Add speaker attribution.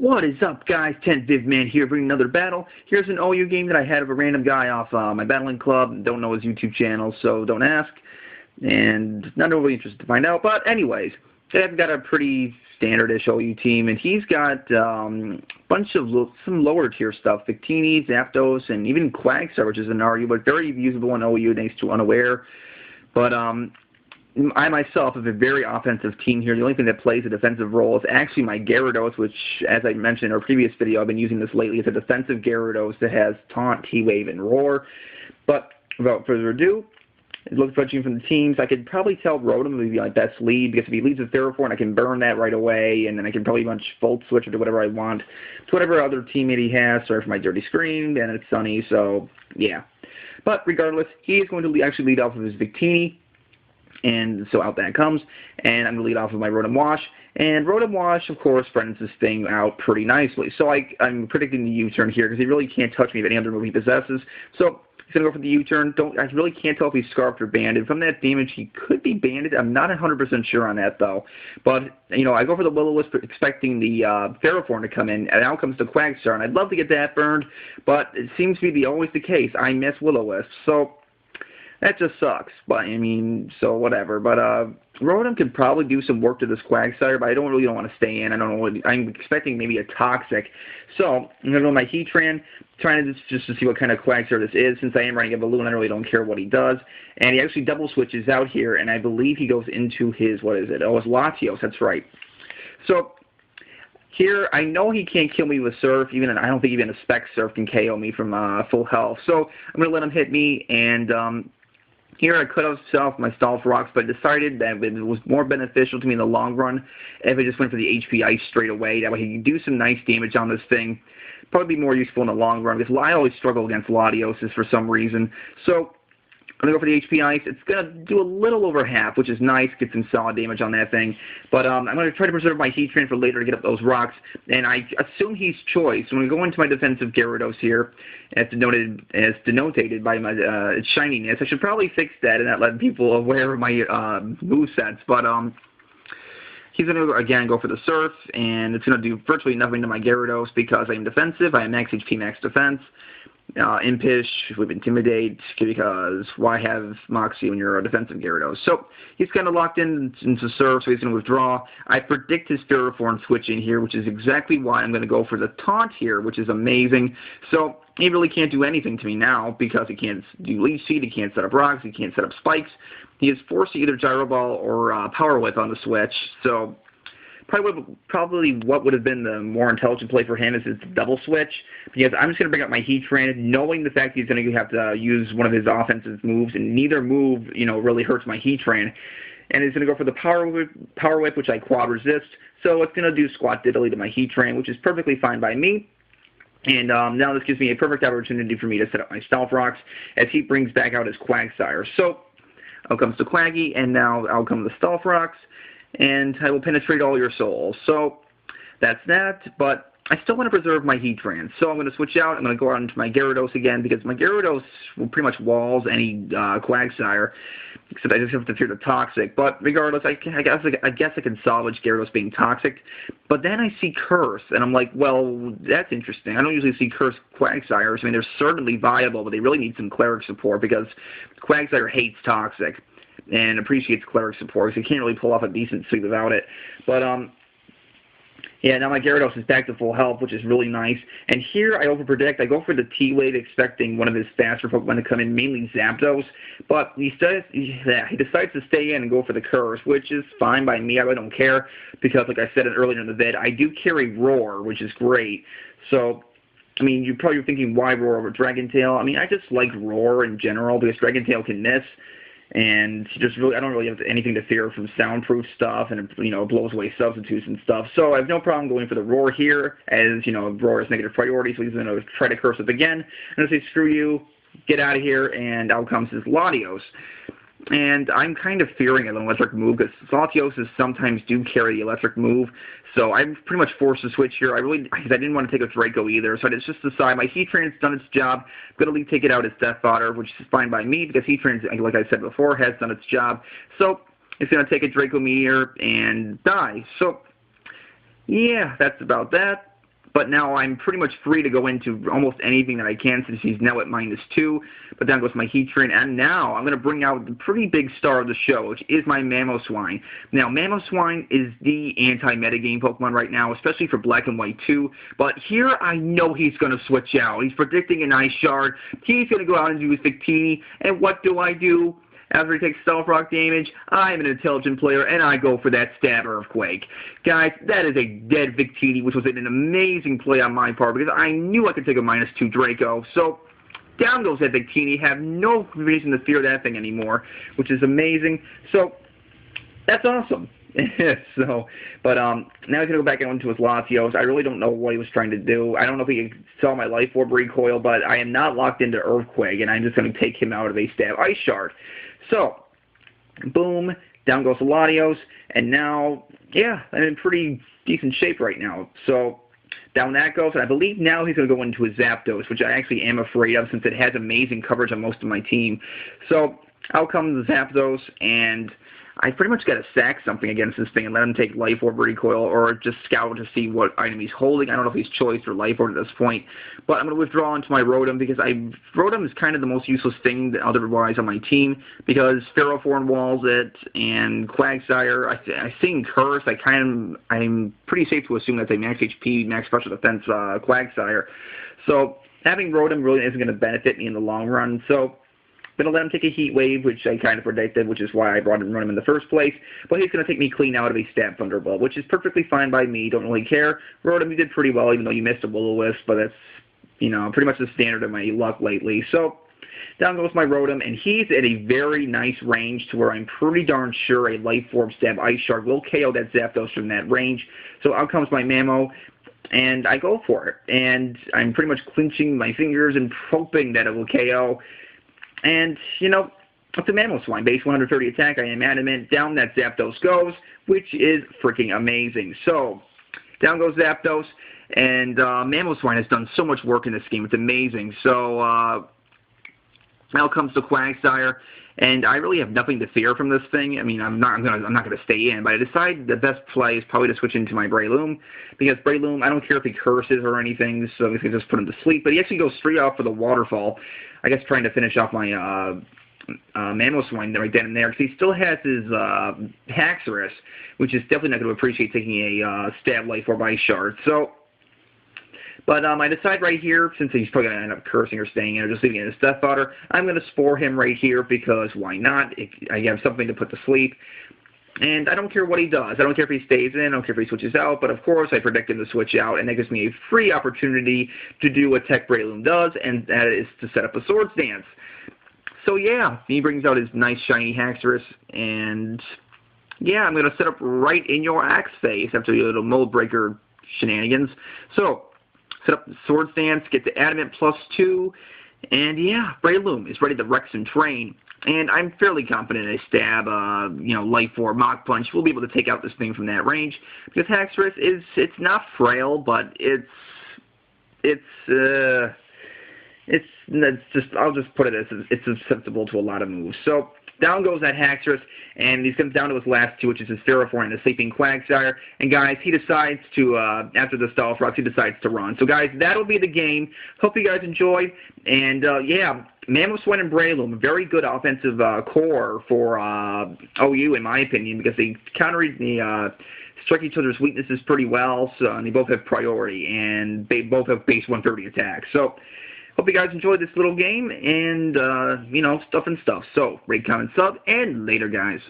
Speaker 1: What is up, guys? 10th Viv Man here, bringing another battle. Here's an OU game that I had of a random guy off my battling club. Don't know his YouTube channel, so don't ask. And not really interested to find out. But anyways, I've got a pretty standard-ish OU team, and he's got a bunch of some lower-tier stuff. Victini, Zapdos, and even Quagstar, which is an RU, but very usable in OU thanks to Unaware. But I myself have a very offensive team here. The only thing that plays a defensive role is actually my Gyarados, which, as I mentioned in our previous video, I've been using this lately. It's a defensive Gyarados that has Taunt, T-Wave, and Roar. But without further ado, judging from the teams, I could probably tell Rotom would be my best lead, because if he leads with Ferrothorn, I can burn that right away, and then I can probably Volt Switch or do whatever I want to whatever other teammate he has. Sorry for my dirty screen, and it's sunny, so yeah. But regardless, he is going to actually lead off of his Victini. And so out that comes, and I'm going to lead off with my Rotom Wash. And Rotom Wash, of course, friends this thing out pretty nicely. So I'm predicting the U-turn here, because he really can't touch me with any other move he possesses. So he's going to go for the U-turn. I really can't tell if he's Scarfed or Banded. From that damage, he could be Banded. I'm not 100% sure on that, though. But, you know, I go for the Will-O-Wisp expecting the Ferrothorn to come in, and out comes the Quagstar. And I'd love to get that burned, but it seems to be always the case. I miss Will-O-Wisp. So that just sucks, but I mean, so whatever. But Rotom could probably do some work to this Quagsire, but I don't want to stay in. I don't know what I'm expecting. Maybe a Toxic. So I'm gonna go my Heatran, trying to just to see what kind of Quagsire this is. Since I am running a balloon, I really don't care what he does. And he actually double switches out here, and I believe he goes into his what is it? Oh, it's Latios. That's right. So here, I know he can't kill me with Surf. I don't think even a Spec Surf can KO me from full health. So I'm gonna let him hit me, and here I could have self my Stall for Rocks, but I decided that it was more beneficial to me in the long run if I just went for the HP Ice straight away. That way he could do some nice damage on this thing. Probably be more useful in the long run, because I always struggle against Latios for some reason. So I'm going to go for the HP Ice. It's going to do a little over half, which is nice. Get some solid damage on that thing. But I'm going to try to preserve my Heatran for later to get up those rocks. And I assume he's Choice. So I'm going to go into my defensive Gyarados here, as denoted by my its shininess. I should probably fix that and not let people aware of my movesets. But he's going to, again, go for the Surf. And it's going to do virtually nothing to my Gyarados because I am defensive. I am max HP, max defense. Impish with Intimidate, because why have Moxie when you're a defensive Gyarados? So he's kind of locked into Surf, so he's going to withdraw. I predict his Ferrothorn switching here, which is exactly why I'm going to go for the Taunt here, which is amazing. So he really can't do anything to me now, because he can't do Leech Seed, he can't set up Rocks, he can't set up Spikes. He is forced to either Gyro Ball or Power Whip on the switch, so probably what would have been the more intelligent play for him is his double switch, because I'm just going to bring up my Heatran, knowing the fact he's going to have to use one of his offensive moves, and neither move, really hurts my Heatran. And he's going to go for the Power Whip, which I quad resist, so it's going to do squat diddly to my Heatran, which is perfectly fine by me. And now this gives me a perfect opportunity for me to set up my Stealth Rocks as he brings back out his Quagsire. So out comes the Quaggy, and now out come the Stealth Rocks, and I will penetrate all your souls. So that's that, but I still want to preserve my Heatran. So I'm going to switch out. I'm going to go out into my Gyarados again, because my Gyarados will pretty much walls any Quagsire, except I just have to fear the Toxic. But regardless, I guess I can salvage Gyarados being Toxic. But then I see Curse, and I'm like, well, that's interesting. I don't usually see Curse Quagsires. I mean, they're certainly viable, but they really need some Cleric support, because Quagsire hates Toxic and appreciates Cleric support, so he can't really pull off a decent sweep without it. But yeah, now my Gyarados is back to full health, which is really nice. And here I overpredict. I go for the T-Wave, expecting one of his faster Pokemon to come in, mainly Zapdos. But he decides to stay in and go for the Curse, which is fine by me. I really don't care, because like I said earlier in the vid, I do carry Roar, which is great. So I mean, you're probably thinking, why Roar over Dragon Tail? I mean, I just like Roar in general, because Dragon Tail can miss. And I don't really have anything to fear from soundproof stuff, and it blows away substitutes and stuff. So I have no problem going for the Roar here, as Roar is negative priority, so he's going to try to curse up again. I'm going to say, screw you, get out of here, and out comes his Latios. And I'm kind of fearing an electric move, because Latios sometimes do carry the electric move. So I'm pretty much forced to switch here. Because I didn't want to take a Draco either. So I just decided my Heatran's done its job. I'm going to take it out as Death Fodder, which is fine by me, because Heatran, like I said before, has done its job. So it's going to take a Draco Meteor and die. So yeah, that's about that. But now I'm pretty much free to go into almost anything that I can since he's now at -2. But down goes my Heat Train. And now I'm going to bring out the pretty big star of the show, which is my Mamoswine. Now, Mamoswine is the anti-metagame Pokemon right now, especially for Black and White 2. But here I know he's going to switch out. He's predicting an Ice Shard. He's going to go out and do his Victini. And what do? After he takes Stealth Rock damage, I'm an intelligent player, and I go for that Stab Earthquake. Guys, that is a dead Victini, which was an amazing play on my part, because I knew I could take a -2 Draco. So, down goes that Victini. Have no reason to fear that thing anymore, which is amazing. So, that's awesome. But now he's going to go back into his Latios. I really don't know what he was trying to do. I don't know if he can sell my Life Orb recoil, but I am not locked into Earthquake, and I'm just going to take him out of a Stab Ice Shard. So, boom, down goes the Latios, and now, yeah, I'm in pretty decent shape right now. So, down that goes, and I believe now he's going to go into his Zapdos, which I actually am afraid of since it has amazing coverage on most of my team. So, out comes the Zapdos, and I pretty much got to sack something against this thing and let him take Life Orb recoil or just scout to see what item he's holding. I don't know if he's Choice or Life Orb at this point, but I'm going to withdraw into my Rotom because Rotom is kind of the most useless thing otherwise on my team because Ferrothorn walls it and Quagsire. I sing Curse. I'm pretty safe to assume that's a max HP, max special defense Quagsire. So having Rotom really isn't going to benefit me in the long run. So I'm going to let him take a Heat Wave, which I kind of predicted, which is why I brought him in the first place. But he's going to take me clean out of a Stab Thunderbolt, which is perfectly fine by me. Don't really care. Rotom, you did pretty well, even though you missed a Will-O-Wisp, but that's, pretty much the standard of my luck lately. So, down goes my Rotom, and he's at a very nice range to where I'm pretty darn sure a Life Orb Stab Ice Shard will KO that Zapdos from that range. So out comes my Mamo, and I go for it. And I'm pretty much clenching my fingers and hoping that it will KO. And, it's a Mamoswine. Base 130 attack, I am adamant. Down that Zapdos goes, which is freaking amazing. So, down goes Zapdos, and Mamoswine has done so much work in this game. It's amazing. So, now comes the Quagsire, and I really have nothing to fear from this thing. I mean, I'm not gonna stay in, but I decided the best play is probably to switch into my Breloom, because Breloom, I don't care if he curses or anything, so we can just put him to sleep. But he actually goes straight off for the Waterfall. I guess trying to finish off my Mamoswine right then and there, because he still has his Haxorus, which is definitely not going to appreciate taking a Stab Life Orb Ice Shard. So, but I decide right here, since he's probably going to end up cursing or staying in or just leaving it as Death Fodder, I'm going to Spore him right here because why not? I have something to put to sleep. And I don't care what he does. I don't care if he stays in. I don't care if he switches out. But, of course, I predict him to switch out. And that gives me a free opportunity to do what Tech Breloom does, and that is to set up a Swords Dance. So, yeah, he brings out his nice, shiny Haxorus. And, yeah, I'm going to set up right in your Axe Face after the little Mold Breaker shenanigans. So, set up the Swords Dance, get the Adamant +2. And, yeah, Breloom is ready to wreck some train. And I'm fairly confident I stab, Life Orb, Mach Punch. We'll be able to take out this thing from that range. Because Haxorus it's not frail, but I'll just put it as it's susceptible to a lot of moves. So, down goes that Haxorus, and he comes down to his last two, which is his Ferrothorn and the Sleeping Quagsire. And guys, he decides to, after the Stealth Rocks, he decides to run. So guys, that'll be the game. Hope you guys enjoyed. And yeah, Mamoswine and Breloom, a very good offensive core for OU, in my opinion, because they strike each other's weaknesses pretty well, so, and they both have priority, and they both have base 130 attack. So, hope you guys enjoyed this little game, and, stuff and stuff. So, rate, comment, sub, and later, guys.